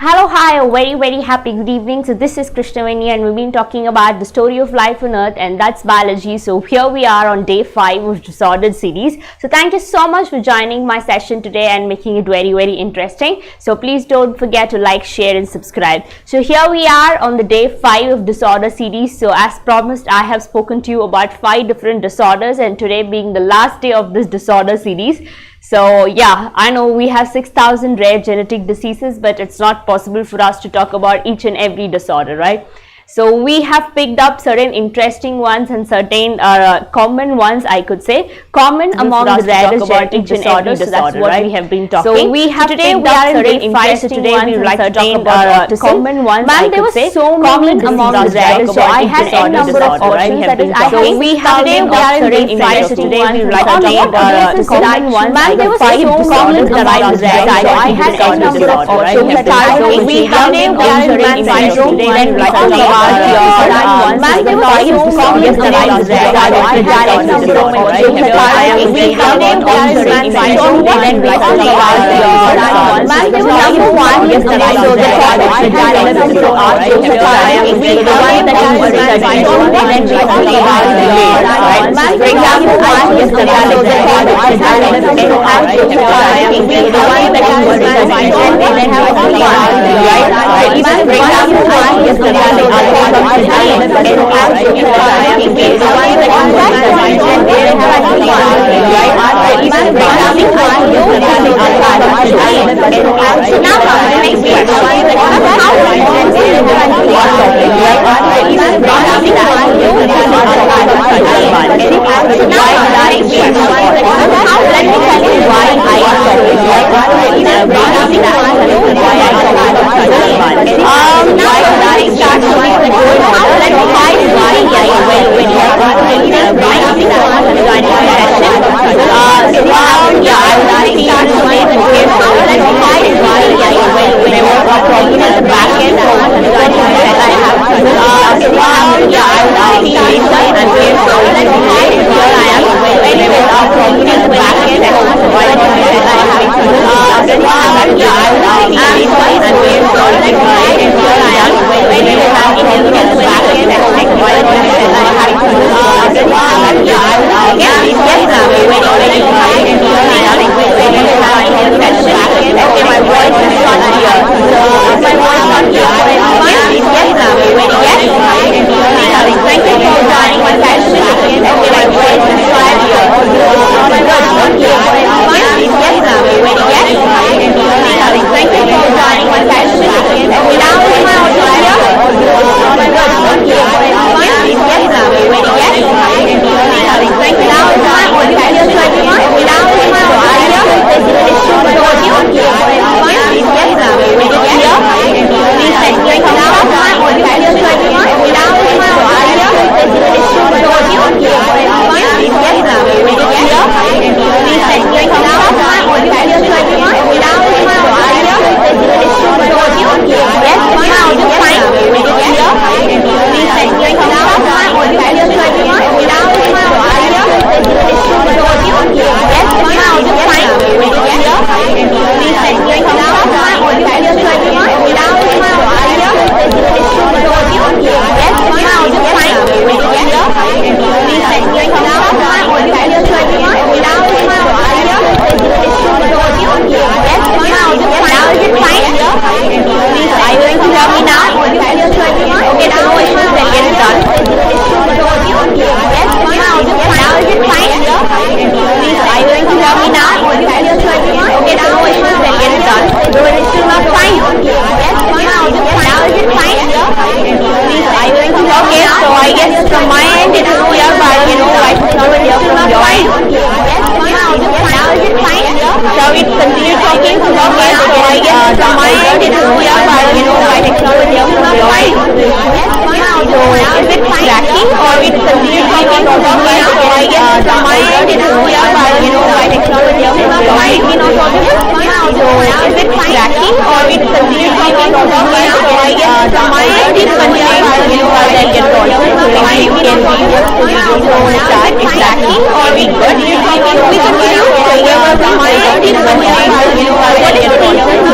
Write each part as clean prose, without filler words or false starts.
Hello, hi, a very happy good evening. So this is Krishna and we've been talking about the story of life on earth, and that's biology. So here we are on day 5 of disordered series. So thank you so much for joining my session today and making it very interesting. So please don't forget to like, share and subscribe. So here we are on the day 5 of disorder series. So as promised, I have spoken to you about 5 different disorders, and today being the last day of this disorder series. So yeah, I know we have 6,000 rare genetic diseases, but it's not possible for us to talk about each and every disorder, right? So we have picked up certain interesting ones and certain common ones, I could say, common among the rarest genetic disorders. So that's what we have been talking. So we have today we are in day 5. So today we would like to talk about common ones. Man, there were so many among the rarest. So I had a number of options. That is, so we have today we are in day 5. So today we would like to talk about common ones. Man, there were so many among the rarest. So I had a number of options. So we have today we are in day 5. So today we would like to talk about man, there were so many among the rarest. I had a number of options. We have today we are in day 5. So what we talk about man, there was number 1 yesterday. So the topic I had a number of options. We the one that is studied. So what we talk about man, for example, yesterday. So the topic I had a number of options. We the one that is studied. So we have a one, right? So for example, yesterday. So I had a number of options. We the one that is studied. So we have a one, right? So for example, now the next question. How let me tell you why I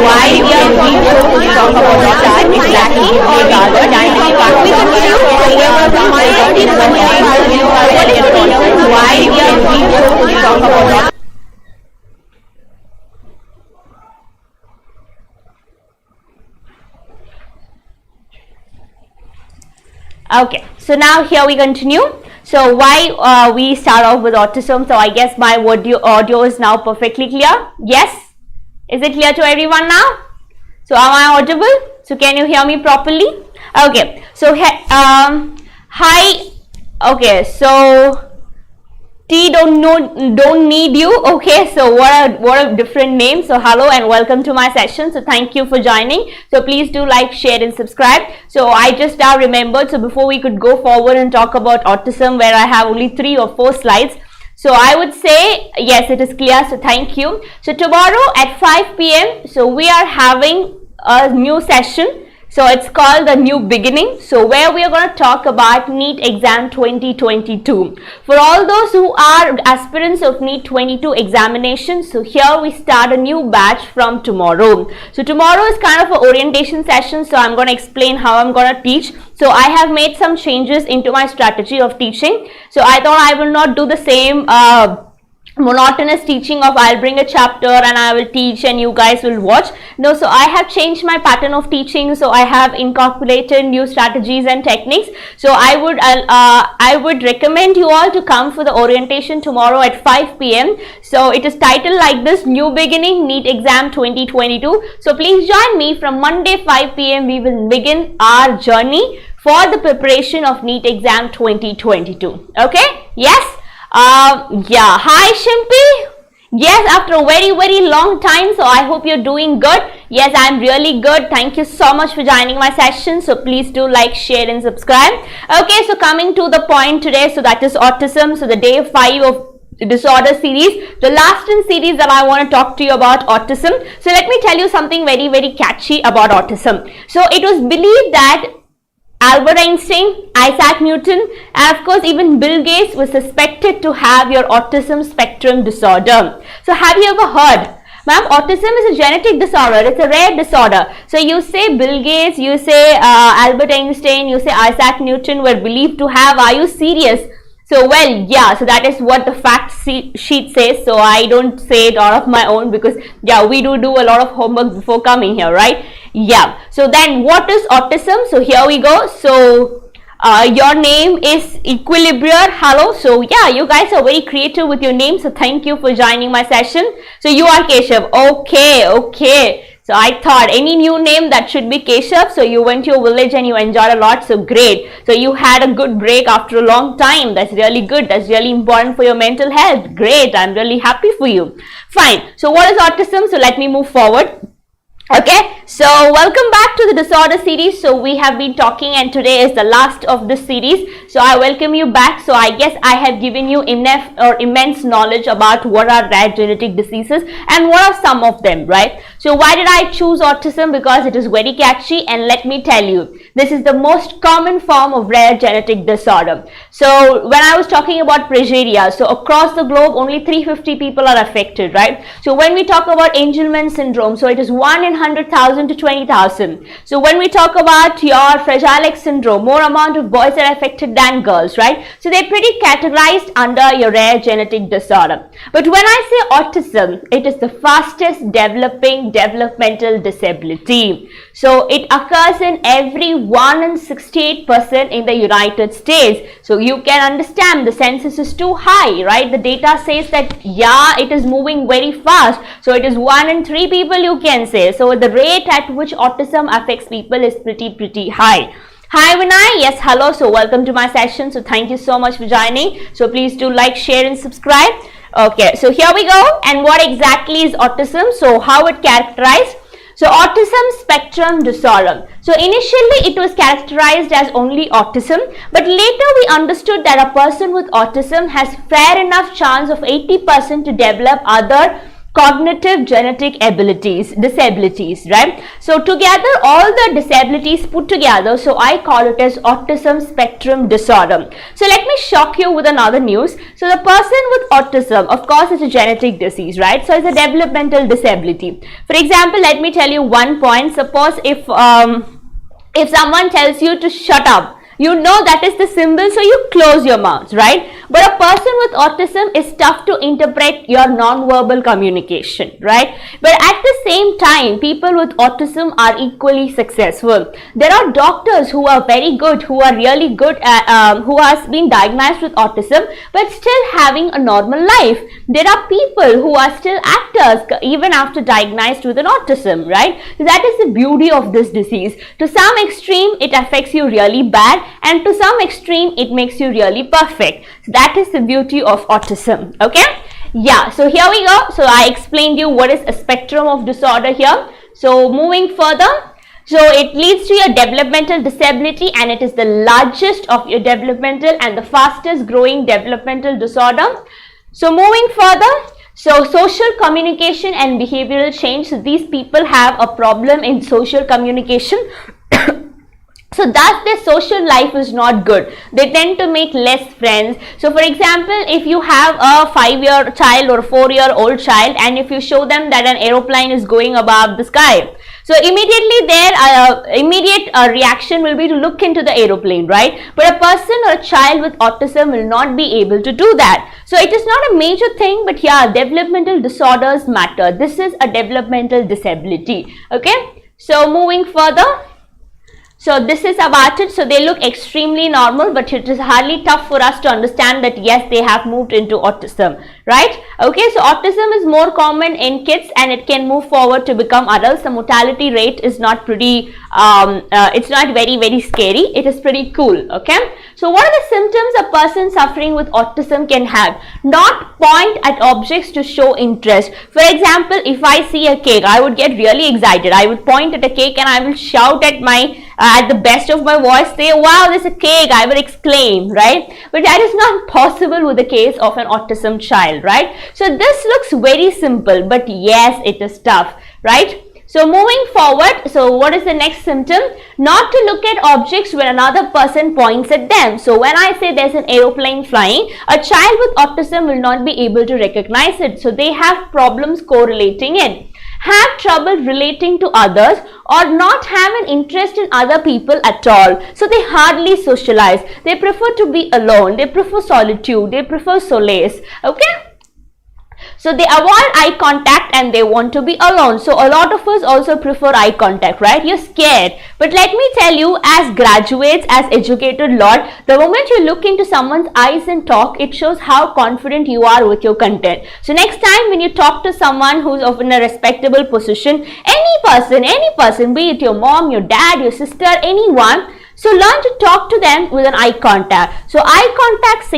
Why we are going to talk about that exactly, or rather dynamic what is the reason why we are being told to talk about that? Okay, so now here we continue. So why we start off with autism. So I guess my audio is now perfectly clear. Yes, is it clear to everyone now? So am I audible? So can you hear me properly? Okay, so hi. Okay, so T don't need you. Okay, so what a different name. So hello and welcome to my session. So thank you for joining. So please do like, share and subscribe. So I just now remembered, so before we could go forward and talk about autism, where I have only 3 or 4 slides, so I would say yes, it is clear. So thank you. So tomorrow at 5 p.m. so we are having a new session. So it's called the New Beginning. So where we are going to talk about NEET exam 2022. For all those who are aspirants of NEET 22 examination, so here we start a new batch from tomorrow. So tomorrow is kind of an orientation session. So I'm going to explain how I'm going to teach. So I have made some changes into my strategy of teaching. So I thought I will not do the same monotonous teaching of I'll bring a chapter and I will teach and you guys will watch. No, so I have changed my pattern of teaching. So I have incorporated new strategies and techniques. So I would recommend you all to come for the orientation tomorrow at 5 p.m. So it is titled like this: New Beginning NEET Exam 2022. So please join me from Monday 5 p.m. We will begin our journey for the preparation of NEET Exam 2022. Okay? Yes? Yeah, hi Shimpi. Yes, after a very long time, so I hope you're doing good. Yes, I'm really good. Thank you so much for joining my session. So please do like, share and subscribe. Okay, so coming to the point today, so that is autism. So the day 5 of disorder series, the last in series that I want to talk to you about autism. So let me tell you something very catchy about autism. So it was believed that Albert Einstein, Isaac Newton, and of course even Bill Gates was suspected to have your autism spectrum disorder. So have you ever heard, ma'am, autism is a genetic disorder, it's a rare disorder. So you say Bill Gates, you say Albert Einstein, you say Isaac Newton were believed to have. Are you serious? So well, yeah, so that is what the fact sheet says. So I don't say it out of my own, because yeah, we do a lot of homework before coming here, right? Yeah, so then what is autism? So here we go. So your name is Equilibrium. Hello. So yeah, you guys are very creative with your name. So thank you for joining my session. So you are Keshav. Okay. So I thought any new name that should be Keshav. So you went to your village and you enjoyed a lot. So great. So you had a good break after a long time. That's really good. That's really important for your mental health. Great. I'm really happy for you. Fine. So what is autism? So let me move forward. Okay, so welcome back to the disorder series. So we have been talking, and today is the last of this series. So I welcome you back. So I guess I have given you enough or immense knowledge about what are rare genetic diseases and what are some of them, right? So why did I choose autism? Because it is very catchy, and let me tell you, this is the most common form of rare genetic disorder. So when I was talking about progeria, so across the globe only 350 people are affected, right? So when we talk about Angelman syndrome, so it is 1 in 100,000 to 20,000. So when we talk about your Fragile X syndrome, more amount of boys are affected than girls, right? So they're pretty categorized under your rare genetic disorder. But when I say autism, it is the fastest developing developmental disability. So it occurs in every 1 in 68% in the United States. So you can understand the census is too high, right? The data says that yeah, it is moving very fast. So it is 1 in 3 people, you can say. So the rate at which autism affects people is pretty high. Hi Vinay, yes, hello. So welcome to my session. So thank you so much for joining. So please do like, share and subscribe. Okay, so here we go. And what exactly is autism? So how it characterized? So autism spectrum disorder. So initially it was characterized as only autism, but later we understood that a person with autism has fair enough chance of 80% to develop other cognitive genetic disabilities, right? So together, all the disabilities put together, so I call it as autism spectrum disorder. So let me shock you with another news. So the person with autism, of course, is a genetic disease, right? So it's a developmental disability. For example, let me tell you one point. Suppose if someone tells you to shut up, you know that is the symbol, so you close your mouth, right? But a person with autism is tough to interpret your non-verbal communication, right? But at the same time, people with autism are equally successful. There are doctors who are very good, who are really good at, who has been diagnosed with autism, but still having a normal life. There are people who are still actors even after diagnosed with an autism, right? So that is the beauty of this disease. To some extreme, it affects you really bad, and to some extreme it makes you really perfect. So that is the beauty of autism. Okay, yeah, so here we go. So I explained you what is a spectrum of disorder here. So moving further, so it leads to your developmental disability, and it is the largest of your developmental and the fastest growing developmental disorder. So moving further, so social communication and behavioral change. So these people have a problem in social communication. So thus their social life is not good. They tend to make less friends. So for example, if you have a 5-year child or a 4-year-old child, and if you show them that an aeroplane is going above the sky, so immediately their immediate reaction will be to look into the aeroplane, right? But a person or a child with autism will not be able to do that. So it is not a major thing, but yeah, developmental disorders matter. This is a developmental disability. Okay, so moving further. So this is about it. So they look extremely normal, but it is hardly tough for us to understand that yes, they have moved into autism, right? Okay, so autism is more common in kids, and it can move forward to become adults. The mortality rate is not pretty, it's not very scary. It is pretty cool. Okay, so what are the symptoms a person suffering with autism can have? Not point at objects to show interest. For example, if I see a cake, I would get really excited. I would point at a cake and I will shout at the best of my voice, say, wow, there's a cake, I will exclaim, right? But that is not possible with the case of an autism child, right? So this looks very simple, but yes, it is tough, right? So moving forward, so what is the next symptom? Not to look at objects when another person points at them. So when I say there's an aeroplane flying, a child with autism will not be able to recognize it. So they have problems correlating it. Have trouble relating to others, or not have an interest in other people at all. So they hardly socialize. They prefer to be alone. They prefer solitude. They prefer solace. Okay. So they avoid eye contact and they want to be alone. So a lot of us also prefer eye contact, right? You're scared. But let me tell you, as graduates, as educated lot, the moment you look into someone's eyes and talk, it shows how confident you are with your content. So next time when you talk to someone who's in a respectable position, any person, be it your mom, your dad, your sister, anyone, so learn to talk to them with an eye contact. So eye contact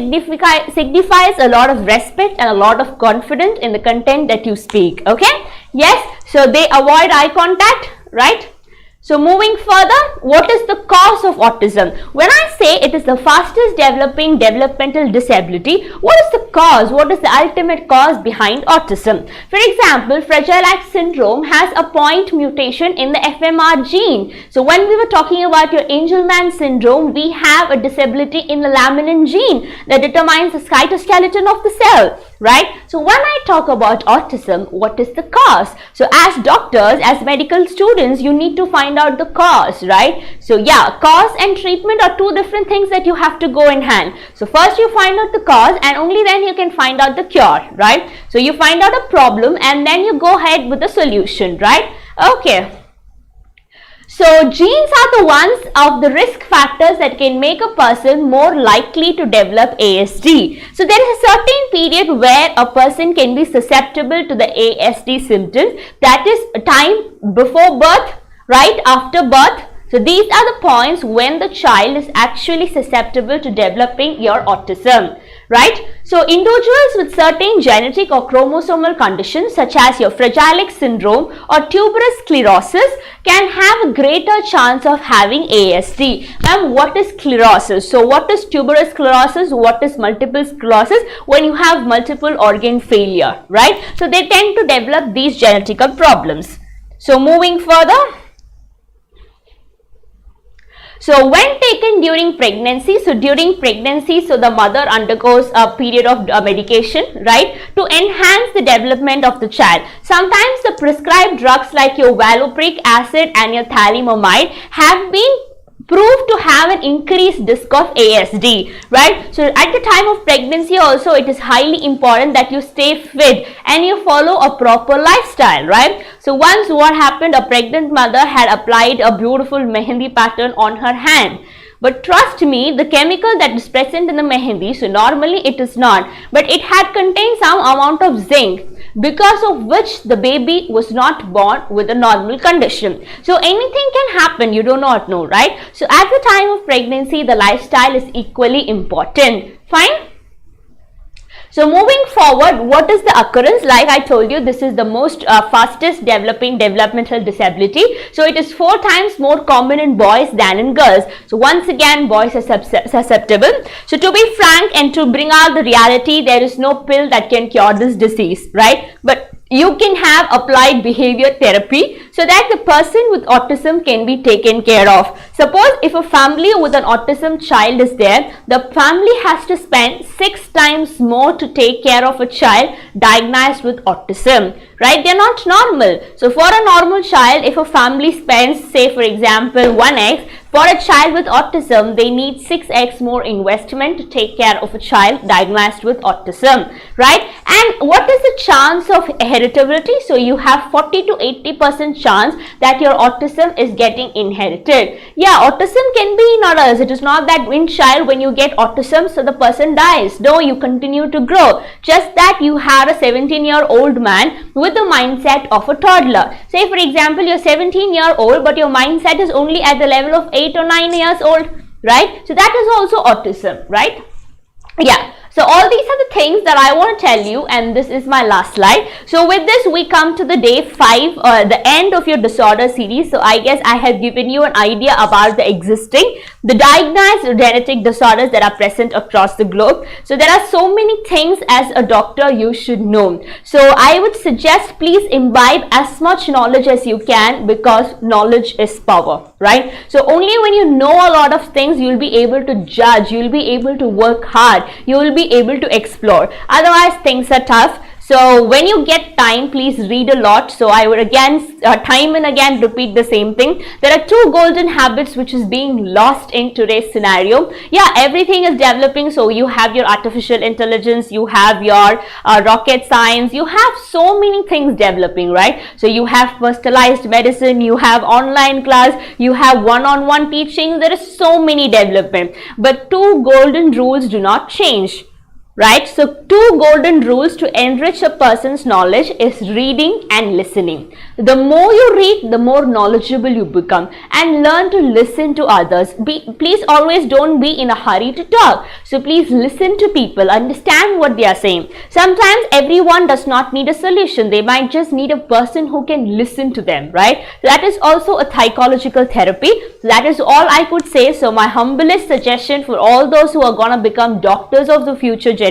signifies a lot of respect and a lot of confidence in the content that you speak. Okay? Yes. So they avoid eye contact, right? So moving further, what is the cause of autism? When I say it is the fastest developing developmental disability, what is the cause? What is the ultimate cause behind autism? For example, Fragile X syndrome has a point mutation in the FMR gene. So when we were talking about your Angelman syndrome, we have a disability in the laminin gene that determines the cytoskeleton of the cell, right? So when I talk about autism, what is the cause? So as doctors, as medical students, you need to find out the cause, right? So yeah, cause and treatment are two different things that you have to go in hand. So first you find out the cause, and only then you can find out the cure, right? So you find out a problem and then you go ahead with the solution, right? Okay. So genes are the ones of the risk factors that can make a person more likely to develop ASD. So there is a certain period where a person can be susceptible to the ASD symptoms, that is time before birth, right after birth. So these are the points when the child is actually susceptible to developing your autism, right? So individuals with certain genetic or chromosomal conditions such as your Fragile X syndrome or tuberous sclerosis can have a greater chance of having ASD. Ma'am, what is sclerosis? So what is tuberous sclerosis? What is multiple sclerosis? When you have multiple organ failure, right? So they tend to develop these genetical problems. So moving further. So when taken during pregnancy, so the mother undergoes a period of medication, right, to enhance the development of the child. Sometimes the prescribed drugs like your valproic acid and your thalidomide have been proved to have an increased risk of ASD, right? So at the time of pregnancy also, it is highly important that you stay fit and you follow a proper lifestyle, right? So once what happened, a pregnant mother had applied a beautiful mehendi pattern on her hand. But trust me, the chemical that is present in the mehendi, so normally it is not, but it had contained some amount of zinc, because of which the baby was not born with a normal condition. So anything can happen, you do not know, right? So at the time of pregnancy, the lifestyle is equally important. Fine? So moving forward, what is the occurrence? Like I told you, this is the most fastest developing developmental disability. So it is 4 times more common in boys than in girls. So once again, boys are susceptible. So to be frank and to bring out the reality, there is no pill that can cure this disease, right? But you can have applied behavior therapy so that the person with autism can be taken care of. Suppose if a family with an autism child is there, the family has to spend 6 times more to take care of a child diagnosed with autism, right? They are not normal. So for a normal child, if a family spends, say for example 1x, for a child with autism, they need 6x more investment to take care of a child diagnosed with autism, right? And what is the chance of heritability? So you have 40 to 80% chance that your autism is getting inherited. Yeah, autism can be in others. It is not that in child when you get autism, so the person dies. No, you continue to grow. Just that you had a 17-year-old man with the mindset of a toddler. Say for example, you're 17-year-old, but your mindset is only at the level of 8 or 9 years old, right? So that is also autism, right? Yeah. So all these are the things that I want to tell you, and this is my last slide. So with this, we come to the day 5, the end of your disorder series. So I guess I have given you an idea about the diagnosed genetic disorders that are present across the globe. So there are so many things as a doctor you should know. So I would suggest please imbibe as much knowledge as you can, because knowledge is power, right? So only when you know a lot of things, you will be able to judge, you will be able to work hard, you will be able to explore. Otherwise things are tough. So when you get time, please read a lot. So I would again time and again repeat the same thing. There are 2 golden habits which is being lost in today's scenario. Yeah, everything is developing. So you have your artificial intelligence, you have your rocket science, you have so many things developing, right? So you have personalized medicine, you have online class, you have one-on-one teaching. There is so many development, but 2 golden rules do not change, right? So 2 golden rules to enrich a person's knowledge is reading and listening. The more you read, the more knowledgeable you become, and learn to listen to others. Please always don't be in a hurry to talk. So please listen to people, understand what they are saying. Sometimes everyone does not need a solution. They might just need a person who can listen to them, right? That is also a psychological therapy. That is all I could say. So my humblest suggestion for all those who are going to become doctors of the future generation,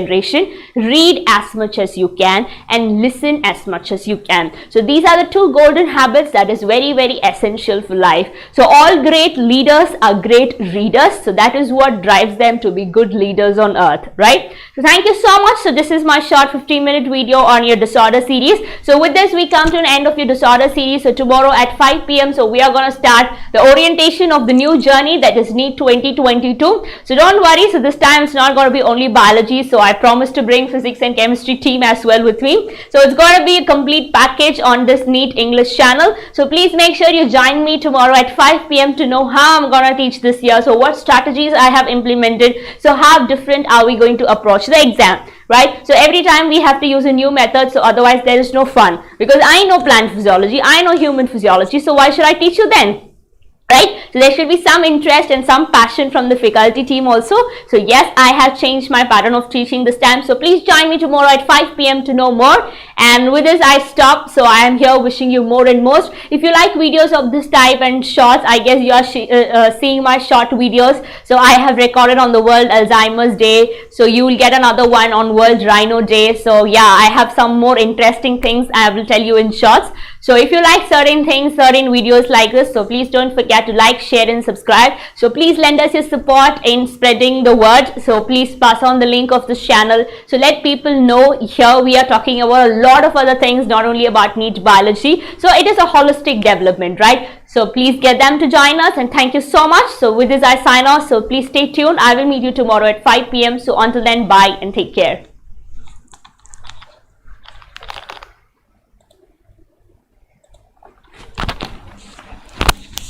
read as much as you can and listen as much as you can. So these are the 2 golden habits that is very, very essential for life. So all great leaders are great readers. So that is what drives them to be good leaders on earth, right? So thank you so much. So this is my short 15-minute video on your disorder series. So with this, we come to an end of your disorder series. So tomorrow at 5 p.m. so we are going to start the orientation of the new journey, that is NEET 2022. So don't worry. So this time it's not going to be only biology. So I promise to bring physics and chemistry team as well with me. So it's going to be a complete package on this NEET English channel. So please make sure you join me tomorrow at 5 p.m. to know how I'm going to teach this year. So what strategies I have implemented. So how different are we going to approach the exam, right? So every time we have to use a new method. So otherwise there is no fun, because I know plant physiology, I know human physiology. So why should I teach you then? right? So there should be some interest and some passion from the faculty team also. So yes, I have changed my pattern of teaching this time. So please join me tomorrow at 5 p.m. to know more. And with this, I stop. So I am here wishing you more and most. If you like videos of this type and shorts, I guess you are seeing my short videos. So I have recorded on the World Alzheimer's Day. So you will get another one on World Rhino Day. So yeah, I have some more interesting things I will tell you in shorts. So if you like certain things, certain videos like this, so please don't forget to like, share and subscribe. So please lend us your support in spreading the word. So please pass on the link of this channel. So let people know here we are talking about a lot of other things, not only about NEET biology. So it is a holistic development, right? So please get them to join us, and thank you so much. So with this, I sign off. So please stay tuned. I will meet you tomorrow at 5 p.m. So until then, bye and take care.